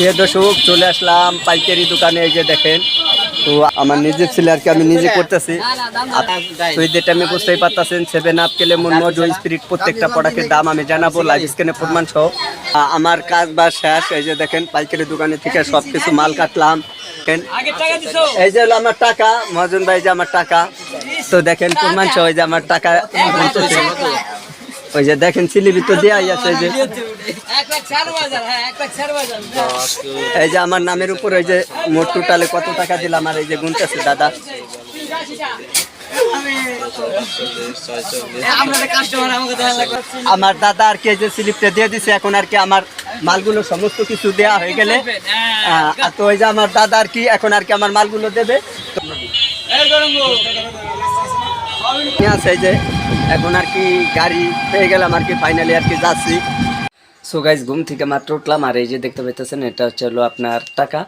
প্রিয় দর্শক, চলে আসলাম পাইকারি দোকানে। এই যে দেখেন, তো আমার নিজের ছেলে আর কি আমি নিজে করতেছি। তো যেটা আমি বুঝতেই পারতেছেন, 7 আপ, কেলেমন, মজো, স্পিরিট প্রত্যেকটা প্রোডাক্টের দাম আমি জানাবো লাইভ স্ক্রিনে প্রমাণ সহ। আমার কাজ বা শেষ। এই যে দেখেন, পাইকারি দোকানে থেকে সব কিছু মাল কাটলাম। এই যে হলো আমার টাকা, মহাজন ভাই, যে আমার টাকা। তো দেখেন প্রমাণ সহ, এই যে আমার টাকা। ওই যে দেখেন সিলিপি তো দেওয়াই আছে। এই যে আমার নামের উপর ওই যে মোট টোটালে কত টাকা দিলাম, আর এই যে গুনতেছে দাদা। আমার দাদা আর কি এই যে স্লিপটা দিয়ে দিছে। এখন আর কি আমার মালগুলো সমস্ত কিছু দেয়া হয়ে গেলে, তো ওই যে আমার দাদা আর কি এখন আর কি আমার মালগুলো দেবে। আছে এই যে এখন আর কি গাড়ি পেয়ে গেলাম আর কি, ফাইনালি আর কি যাচ্ছি। সো গাইস, ঘুম থেকে মাত্র উঠলাম, আর এই যে দেখতে পাইতেছেন এটা হচ্ছে হলো আপনার টাকা।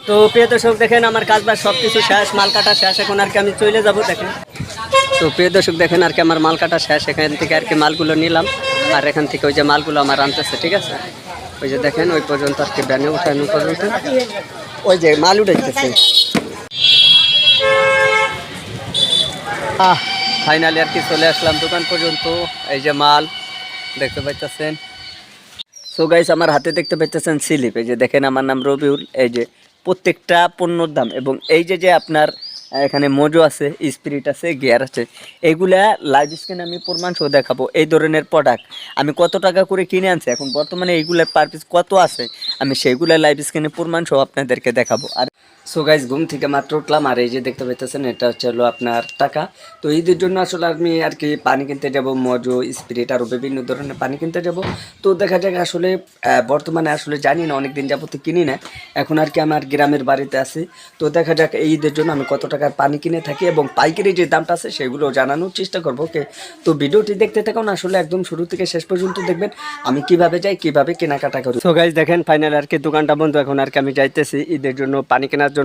তো প্রিয় দর্শক দেখেন, আমার কাজ বাজ সব কিছু শেষ, মাল কাটা শেষ। এখন আর কি আমি চলে যাবো। দেখেন, তো প্রিয় দর্শক দেখেন আর কি আমার মাল কাটা শেষ। এখান থেকে আর কি মালগুলো নিলাম, আর এখান থেকে ওই যে মালগুলো আমার আনতেছে। ঠিক আছে, ওই যে দেখেন ওই পর্যন্ত আর কি ব্যানে উঠানো পর্যন্ত ওই যে মাল উঠাইতেছে। ফাইনালি আর কি চলে আসলাম দোকান পর্যন্ত। এই যে মাল দেখতে পাইতেছেন। সো গাইস, আমার হাতে দেখতে পাইতেছেন স্লিপ। এই যে দেখেন, আমার নাম রবিউল। এই যে প্রত্যেকটা পণ্যর দাম, এবং এই যে আপনার এখানে মজো আছে, স্পিরিট আছে, গিয়ার আছে, এইগুলা লাইভ স্ক্রিনে আমি প্রমাণ সহ দেখাবো। এই ধরনের প্রোডাক্ট আমি কত টাকা করে কিনে আনছি, এখন বর্তমানে এইগুলার পার পিস কত আছে, আমি সেইগুলা লাইভ স্ক্রিনে প্রমাণ সহ আপনাদেরকে দেখাবো। আর সো গাইস, ঘুম থেকে মাত্র উঠলাম, আর এই যে দেখতে পাইতেছেন এটা হচ্ছে হলো আপনার টাকা। তো ঈদের জন্য আসলে আমি আর কি পানি কিনতে যাব, মজো, স্পিরিট, আরও বিভিন্ন ধরনের পানি কিনতে যাব। তো দেখা যাক, আসলে বর্তমানে আসলে জানি না, অনেক দিন যাবত কিনি না। এখন আর কি আমার গ্রামের বাড়িতে আছি। তো দেখা যাক এই ঈদের জন্য আমি কত টাকার পানি কিনে থাকি, এবং পাইকারি যে দামটা আছে সেগুলো জানানোর চেষ্টা করবো। ওকে, তো ভিডিওটি দেখতে থাকুন, আসলে একদম শুরু থেকে শেষ পর্যন্ত দেখবেন আমি কিভাবে যাই, কিভাবে কেনাকাটা করি। সো গাইস দেখেন, ফাইনাল আর কি দোকানটা বন্ধ। এখন আর কি আমি যাইতেছি ঈদের জন্য পানি কেনার জন্য।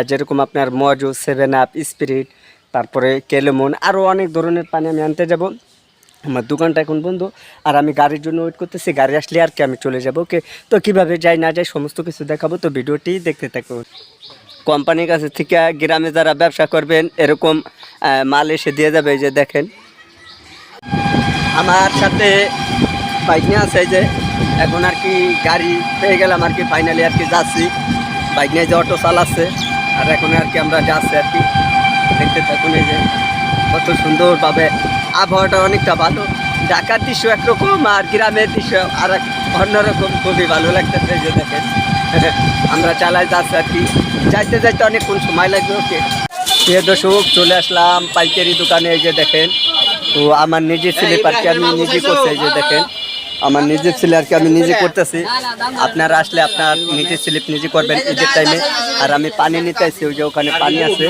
যেরকম আপনার মজো, 7 আপ, স্পিরিট, তারপরে কেলেমন, আরও অনেক ধরনের পানি আমি আনতে যাব। আমার দোকানটা এখন বন্ধ, আর আমি গাড়ির জন্য ওয়েট করতেছি। গাড়ি আসলে আর কি আমি চলে যাবো। ওকে, তো কীভাবে যাই না যাই সমস্ত কিছু দেখাবো, তো ভিডিওটি দেখতে থাকুন। কোম্পানির কাছে থেকে গ্রামে যারা ব্যবসা করবেন, এরকম মাল এসে দিয়ে যাবে। এই যে দেখেন, আমার সাথে বাইক নিয়ে আছে। এই যে এখন আর কি গাড়ি পেয়ে গেলাম আর কি, ফাইনালি আর কি যাচ্ছি। বাইক নিয়ে যে অটো চালাচ্ছে, আর এখন আর কি আমরা যাচ্ছি আর কি। দেখতে থাকুন, এই যে কত সুন্দরভাবে আবহাওয়াটা অনেকটা ভালো। ঢাকার দৃশ্য একরকম, আর গ্রামের দৃশ্য আর এক অন্যরকম, খুবই ভালো লাগতেছে। এই যে দেখেন, আমরা চালাই যাচ্ছি আর কি, যাইতে যাইতে অনেকক্ষণ সময় লাগবে। ওকে প্রিয় দর্শক, চলে আসলাম পাইকারি দোকানে। এই যে দেখেন, তো আমার নিজের ছেলে আর কি আমি নিজে করছি। এই যে দেখেন, আমার নিজের ছেলে আর কি আমি নিজে করতেছি। আপনারা আসলে আপনার নিজের স্লিপ নিজে করবেন ঈদের টাইমে। আর আমি পানি নিতে আসছি, ওই যে ওখানে পানি আছে।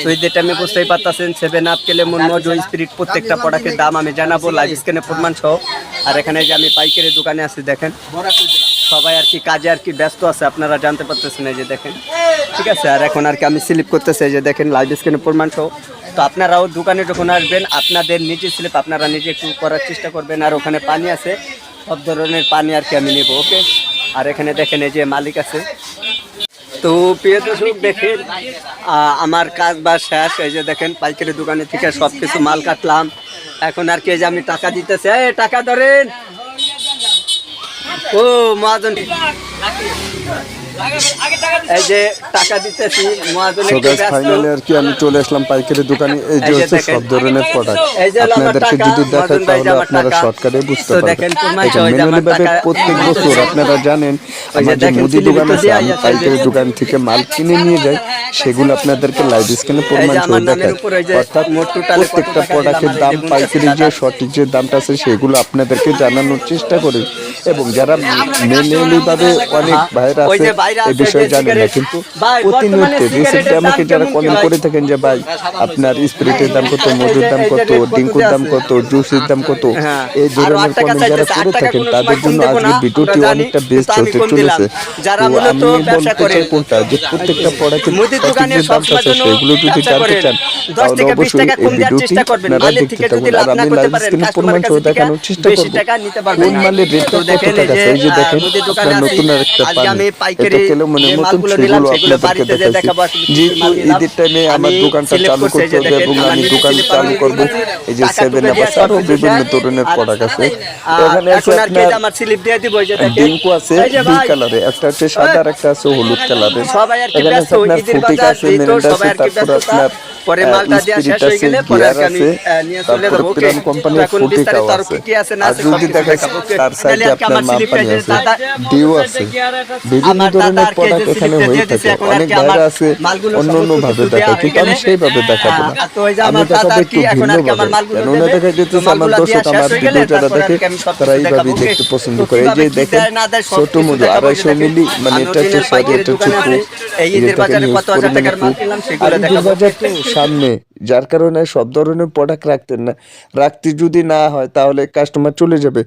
তো ঈদের টাইমে বুঝতেই পারতেছেন, 7 আপ, কেলেমন, মজো, স্পিরিট প্রত্যেকটা প্রোডাক্টের দাম আমি জানাবো লাইভ স্ক্রিনে প্রমাণ সহ। আর এখানে যে আমি পাইকারি দোকানে আছি, দেখেন সবাই আর কি কাজে আর কি ব্যস্ত আছে, আপনারা জানতে পারতেছেন। এই যে দেখেন, ঠিক আছে। আর এখন আর কি আমি স্লিপ করতেছি, এই যে দেখেন লাইভ স্ক্রিনে প্রমাণ সহ। তো আপনারাও দোকানে যখন আসবেন, আপনাদের নিজের স্লিপ আপনারা নিজে একটু করার চেষ্টা করবেন। আর ওখানে পানি আছে, সব ধরনের পানি আর কি আমি নেব। ওকে, আর এখানে দেখেন এই যে মালিক আছে। তো প্রিয় দর্শক দেখেন, আমার কাজ বা শেষ। এই যে দেখেন, পাইকারি দোকানে থেকে সব কিছু মাল কাটলাম। এখন আর কি এই যে আমি টাকা দিতেছি। এই টাকা ধরেন। ও মহাজন, এই যে টাকা দিতেছি ফাইনালি আর কি আমি চলে আসলাম পাইকারি দোকানে। এই যে হচ্ছে সব ধরনের প্রোডাক্ট, আপনাদেরকে যদি দেখাই তাহলে আপনারা শর্টকাটে বুঝতে পারবেন। ম্যানুয়ালি ভাবে প্রত্যেক বছর আপনারা জানেন আমার যে মুদি দোকান আছে, আমি পাইকারি দোকান থেকে মাল কিনে নিয়ে যাই, সেগুলো আপনাদেরকে লাইভ স্ক্রিনে প্রমাণ সহ দেখাই। অর্থাৎ প্রত্যেকটা প্রোডাক্টের দাম, পাইকারি যে সঠিক যে দামটা আছে সেগুলো আপনাদেরকে জানানোর চেষ্টা করি। এবং যারা ম্যানুয়ালি ভাবে অনেক ভাইরা আছে এই বিষয়ে জানেন না, কিন্তু প্রতিনিয়ত রিসেন্টলি আমাকে যারা কমেন্ট করে থাকেন যে ভাই আপনার স্পিরিটের দাম কত, মজুর দাম কত, ডিঙ্কুর দাম কত, জুসের দাম কত, এই ধরনের কমেন্ট যারা করে থাকেন তাদের জন্য আজকে ভিডিওটি অনেকটা বেস্ট হতে চলেছে। তো আমি বলতে চাই কোনটা, যে প্রত্যেকটা প্রোডাক্টের সঠিক যে দামটা আছে সেগুলো যদি জানতে চান তাহলে অবশ্যই এই ভিডিওটি আপনারা দেখতে থাকুন। আর আমি লাইভ স্ক্রিনে প্রমাণ সহ দেখানোর চেষ্টা করব কোন মালের রেটটা কত টাকা আছে। এই যে দেখেন, আপনার নতুন আর একটা পানি পাইকারি যে মালগুলো নিলাম সেগুলো বাড়িতে যে দেখাবো। যেহেতু ঈদের টাইমে আমার দোকানটা চালু করতে হবে এবং আমি দোকান চালু করব, এই যে 7 আপ আরো বিভিন্ন ধরনের প্রোডাক্ট আছে। এখানে আছে আপনার আমার স্লিপ দিয়ে দিব, এই যে দেখেন ডিঙ্কু আছে দুই কালারে, একটা হচ্ছে সাদা আর একটা আছে হলুদ কালারের। সবাই আর কি এখানে ব্যস্ত, আছে আপনার ঈদের ফুটিক বাজার আছে, এই তো মেরিন্ডা আছে, সবাই আর কি তারপর ব্যস্ত। আপনার পরে মালটা দিয়ে শেষ হয়ে গেলে পরে আর কি আমি নিয়ে চলে যাব। ওকে, পিরান কোম্পানির এখন ফুটিকাও বিস্তারিত আর আছে। কি আছে না আর আছে যদি দেখা তার সাইডে আপনার মাপানি আছে, ডিউ আছে, বিভিন্ন ধরনের প্রোডাক্ট এখানে হয়ে থাকে। অনেক বাইরে আছে অন্য অন্য ভাবে দেখায়, কিন্তু আমি সেইভাবে দেখাবো না, আমি দেখাবো একটু ভিন্ন ভাবে। কেন না দেখা যেতেছে আমার দর্শক আমার ভিডিও যারা দেখে তারা এইভাবেই দেখতে পছন্দ করে। এই যে দেখেন ছোট মধু 250 মিলি, মানে এটা হচ্ছে সরি, এটা ছোট। এই ঈদের বাজারে কত হাজার টাকার মাল কিনলাম সেগুলো দেখাবো। বাজার তো সামনে, যার কারণে সব ধরনের প্রোডাক্ট রাখতেন না, রাখতে যদি না হয় তাহলে কাস্টমার চলে যাবে।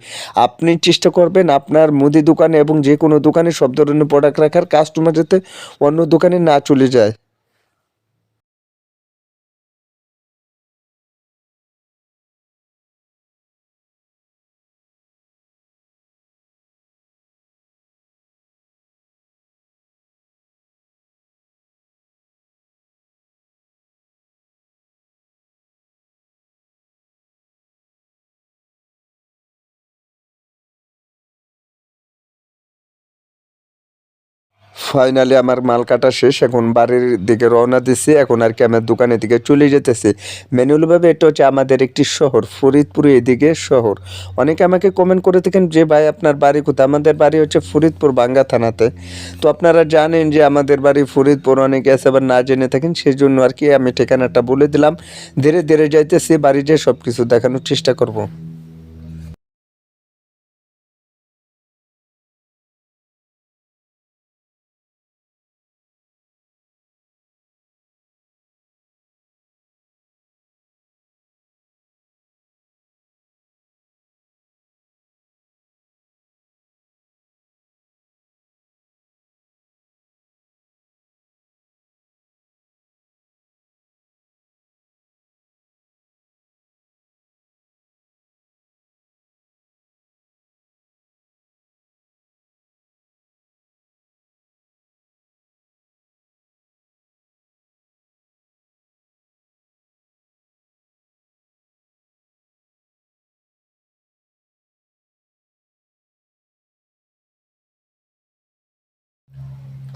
আপনি চেষ্টা করবেন আপনার মুদি দোকানে এবং যে কোনো দোকানে সব ধরনের প্রোডাক্ট রাখার, কাস্টমার যাতে অন্য দোকানে না চলে যায়। ফাইনালি আমার মাল কাটা শেষ, এখন বাড়ির দিকে রওনা দিছি। এখন আর কি আমার দোকানের দিকে চলে যেতেছে। ম্যানুয়ালভাবে এটা হচ্ছে আমাদের একটি শহর, ফরিদপুর এদিকে শহর। অনেকে আমাকে কমেন্ট করে থাকেন যে ভাই আপনার বাড়ি কোথায়? আমাদের বাড়ি হচ্ছে ফরিদপুর বাঙ্গা থানাতে। তো আপনারা জানেন যে আমাদের বাড়ি ফরিদপুর, অনেকে আছে আবার না জেনে থাকেন, সেই জন্য আর কি আমি ঠিকানাটা বলে দিলাম। ধীরে ধীরে যাইতেছি, বাড়ি যেয়ে সব কিছু দেখানোর চেষ্টা করব।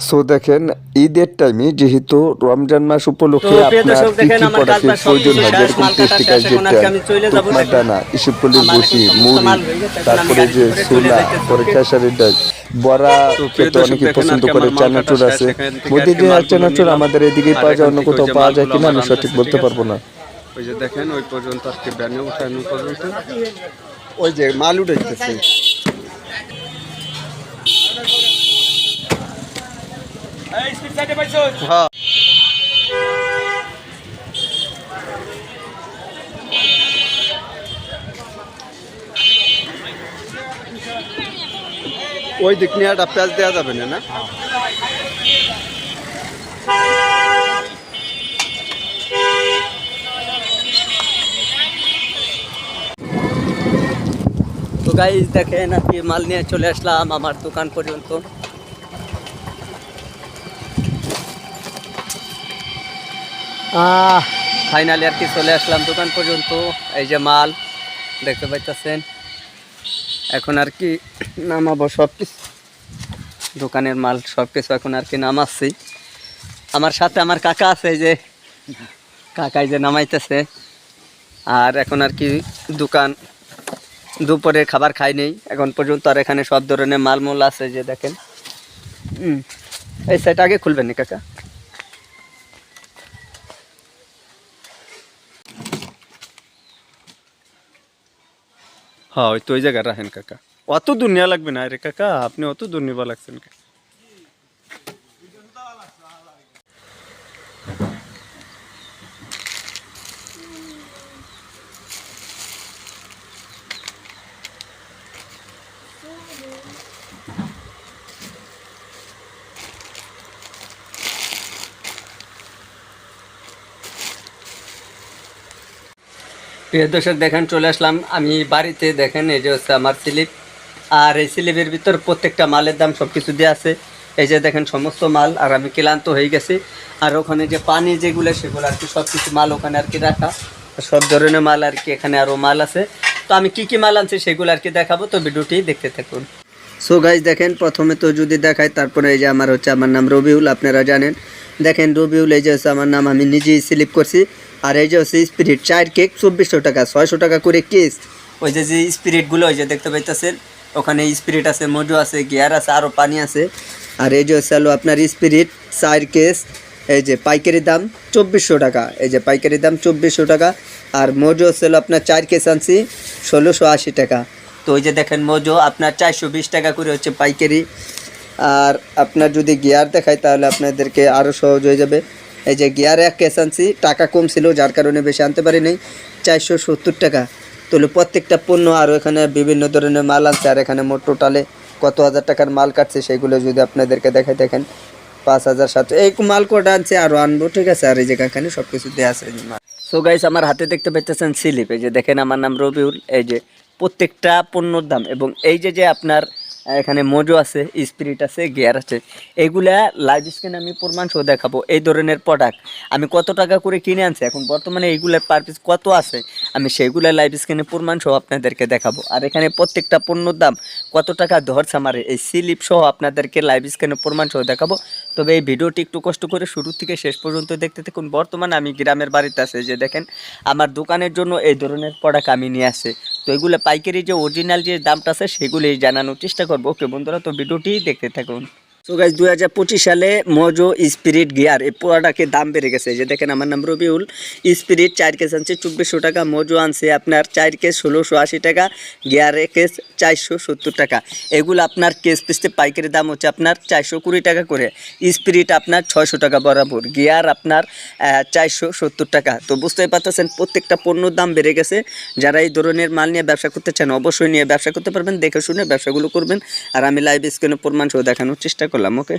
সো দেখেন, ঈদের টাইমে যেহেতু রমজান মাস উপলক্ষে আপনার কি কি প্রোডাক্টের প্রয়োজন হয়, যেরকম টেস্টিকার যেটা দানা, ইসবগুলির বসি, মুড়ি, তারপরে যে ছোলা, পরে খেসারির ডাল, বড়া খেতে অনেকে পছন্দ করে, চানাচুর আছে। মোদিদের চানাচুর আমাদের এদিকেই পাওয়া যায়, অন্য কোথাও পাওয়া যায় কিনা আমি সঠিক বলতে পারবো না। ওই যে দেখেন ওই পর্যন্ত আজকে ব্যানে উঠানো পর্যন্ত ওই যে মাল উঠাইতেছে। হ্যাঁ ওই দিক নিয়ে একটা প্যাঁচ দেওয়া যাবে না না? তো গাইস দেখেন আর কি মাল নিয়ে চলে আসলাম আমার দোকান পর্যন্ত। ফাইনালি আর কি চলে আসলাম দোকান পর্যন্ত। এই যে মাল দেখতে পাইতেছেন, এখন আর কি নামাবো সব কিছু, দোকানের মাল সব কিছু এখন আর কি নামাচ্ছি। আমার সাথে আমার কাকা আছে, এই যে কাকাই যে নামাইতেছে। আর এখন আর কি দোকান দুপুরে খাবার খাই নেই এখন পর্যন্ত। আর এখানে সব ধরনের মালমূল আছে, যে দেখেন। এই সাইড আগে খুলবেন না কাকা। হ্যাঁ ওই তো ওই জায়গায় রাখেন কাকা, অত দূর নেওয়া লাগবে না রে কাকা, আপনি অত দূর নিবা লাগছেন। প্রিয় দর্শক দেখেন চলে আসলাম আমি বাড়িতে। দেখেন এই যে হচ্ছে আমার স্লিপ, আর এই স্লিপের ভিতর প্রত্যেকটা মালের দাম সব কিছু দেওয়া আছে। এই যে দেখেন সমস্ত মাল, আর আমি ক্লান্ত হয়ে গেছি। আর ওখানে যে পানি যেগুলো সেগুলো আর কি সব কিছু মাল ওখানে আর কি রাখা, সব ধরনের মাল আর কি, এখানে আরও মাল আছে। তো আমি কি কি মাল আনছি সেগুলো আর কি দেখাবো, তো ভিডিওটি দেখতে থাকুন। সো গাইজ দেখেন, প্রথমে তো যদি দেখাই, তারপরে এই যে আমার নাম রবিউল, আপনারা জানেন। দেখেন রবিউল, এই যে হচ্ছে আমার নাম, আমি নিজেই স্লিপ করছি। আর এই যে হচ্ছে স্পিরিট 4 কেক 2400 টাকা, 600 টাকা করে কেস। ওই যে স্পিরিটগুলো ওই যে দেখতে পাইতেছেন, ওখানে স্পিরিট আছে, মজু আছে, গিয়ার আছে, আরও পানি আছে। আর এই যে হচ্ছে হলো আপনার স্পিরিট 4 কেস, এই যে পাইকারি দাম 2400 টাকা, এই যে পাইকারি দাম 2400 টাকা। আর মজু হচ্ছে হলো আপনার 4 কেস আনছি 1680 টাকা। তো ওই যে দেখেন মজু আপনার 420 টাকা করে হচ্ছে পাইকারি। আর আপনার যদি গিয়ার দেখায় তাহলে আপনাদেরকে আরও সহজ হয়ে যাবে। এই যে গিয়ার 1 কেস আনছি, টাকা কম ছিল যার কারণে বেশি আনতে পারি নাই, 470 টাকা। তাহলে প্রত্যেকটা পণ্য, আরও এখানে বিভিন্ন ধরনের মাল আনছে। আর এখানে মোট টোটালে কত হাজার টাকার মাল কাটছে সেগুলো যদি আপনাদেরকে দেখায়, দেখেন 5700 এই মাল কোটা আনছে, আরও আনবো, ঠিক আছে। আর এই যে এখানে সব কিছু দেওয়া আছে। সো গাইস, আমার হাতে দেখতে পাচ্ছেন স্লিপ, এই যে দেখেন আমার নাম রবিউল। এই যে প্রত্যেকটা পণ্যর দাম, এবং এই যে আপনার এখানে মজু আছে, স্পিরিট আছে, গিয়ার আছে, এগুলা লাইভ স্ক্রিনে আমি প্রমাণ সহ দেখাবো। এই ধরনের প্রোডাক্ট আমি কত টাকা করে কিনে আনছি, এখন বর্তমানে এইগুলোর পার পিস কত আছে, আমি সেইগুলো লাইভ স্ক্রিনে প্রমাণ সহ আপনাদেরকে দেখাবো। আর এখানে প্রত্যেকটা পণ্যর দাম কত টাকা ধরছে আমার এই স্লিপ সহ আপনাদেরকে লাইভ স্ক্রিনে প্রমাণ সহ দেখাবো। তবে এই ভিডিওটি একটু কষ্ট করে শুরু থেকে শেষ পর্যন্ত দেখতে থাকুন। বর্তমানে আমি গ্রামের বাড়িতে আছি, যে দেখেন আমার দোকানের জন্য এই ধরনের প্রোডাক্ট আমি নিয়ে আসি। তো এগুলো পাইকারি যে অরিজিনাল যে দামটা আছে সেগুলি জানানোর চেষ্টা করবো। ওকে বন্ধুরা, তো ভিডিওটি দেখতে থাকুন। সো গাইস, 2025 সালে মজো স্পিরিট গিয়ার এই প্রোডাক্টের দাম বেড়ে গেছে। যে দেখেন আমার নাম রবিউল, স্পিরিট 4 কেস আনছে 2400 টাকা, মজো আনছে আপনার 4 কেস 1680 টাকা, গিয়ার 1 কেস 470 টাকা। এগুলো আপনার কেস পিসতে পাইকারি দাম হচ্ছে আপনার 420 টাকা করে। স্পিরিট আপনার 600 টাকা বরাবর, গিয়ার আপনার 470 টাকা। তো বুঝতেই পারতেছেন প্রত্যেকটা পণ্যর দাম বেড়ে গেছে। যারা এই ধরনের মাল নিয়ে ব্যবসা করতে চান অবশ্যই নিয়ে ব্যবসা করতে পারবেন, দেখে শুনে ব্যবসাগুলো করবেন। আর আমি লাইভ স্ক্রিনে প্রমাণ সহ দেখানোর চেষ্টা করলাম। ওকে।